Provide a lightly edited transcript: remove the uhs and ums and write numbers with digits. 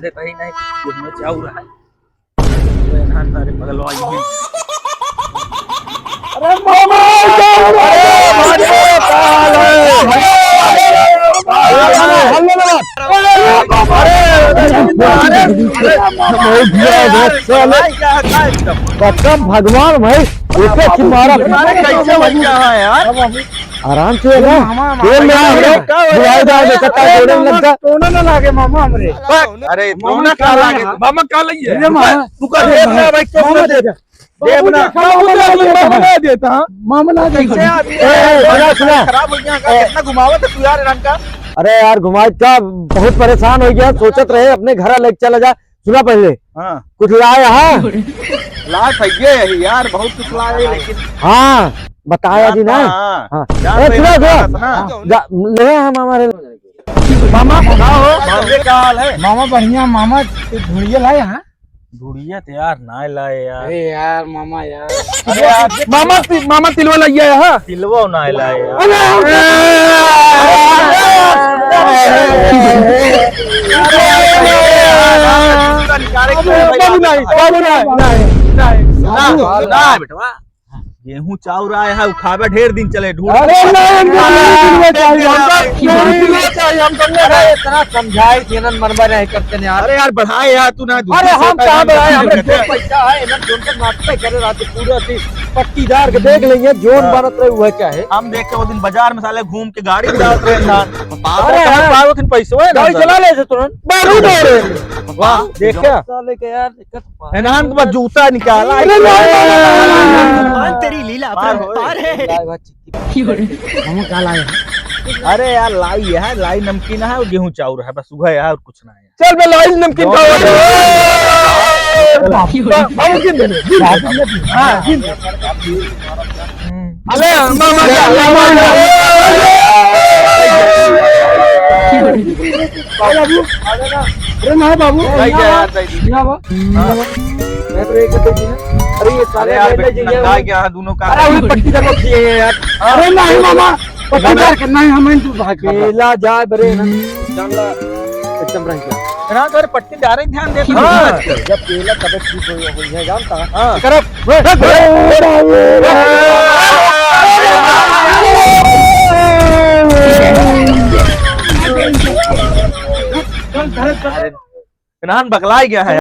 देखा ही नहीं इसमें क्या हो रहा है। इरहान सारे पगलवाई हैं। अरे मामा भगवान भाई मारा कैसे बन गया है यार। आराम से लागे मामा हमरे। अरे दोनों का लागे मामा का लइए तू का भाई क्यों दे दे देवना मामा देता मामला कैसे आदमी खराब हो गया कितना घुमावत है तू यार इरहान का। अरे यार घुमाई का बहुत परेशान हो गया, सोचत रहे अपने घर लेके चला जा। सुना पहले कुछ लाए यहाँ ला सही यही यार बहुत कुछ लाए लेकिन हाँ बताया जी ना। हाँ ले हम हमारे मामा मामले का हाल है। मामा बढ़िया मामा धुड़िया लाए यहाँ। धुड़िया तो यार ना लाए यार। अरे यार मामा यार अरे यार मामा तिलवा लाइए यहाँ तिलवा ना लाए बेटवा। गेहूं चाउर आया है खावे ढेर दिन चले ढूंढ। इतना समझाए कि मनवा नहीं करते हैं यार। अरे यार बढ़ाए यार तू ना। अरे हम कहाँ बढ़ाए, हमरे जो पैसा है ना जोन का नाटक करे रात पूरा पट्टीदार के देख लेंगे जोन बनत रहे हुआ क्या है। हम देख के वो दिन बाजार में साले घूम के गाड़ी में जाते रहे अरे पैसे है गाड़ी चला ले तुरंत बारूद हो रहे। वाह देख क्या साले के यार दिक्कत इरहान के बाद जूता निकाला तेरी लीला पार है। हम क्या लाए। अरे यार लाई है लाई नमकीन है और गेहूं चाउर है बस सुबह है और कुछ ना है। चल मैं लाई नमकीन अरे मामा बाबू अरे ये साले यार क्या दोनों का पट्टी तक किए यार। अरे नहीं मामा पट्टीदार करना है हमें तू अकेला जाए बरे ना जानला एकदम रह गया। इरहान तो पट्टी डारे ध्यान दे जब पहला तबीयत ठीक हो है जानता इरहान बगला गया है।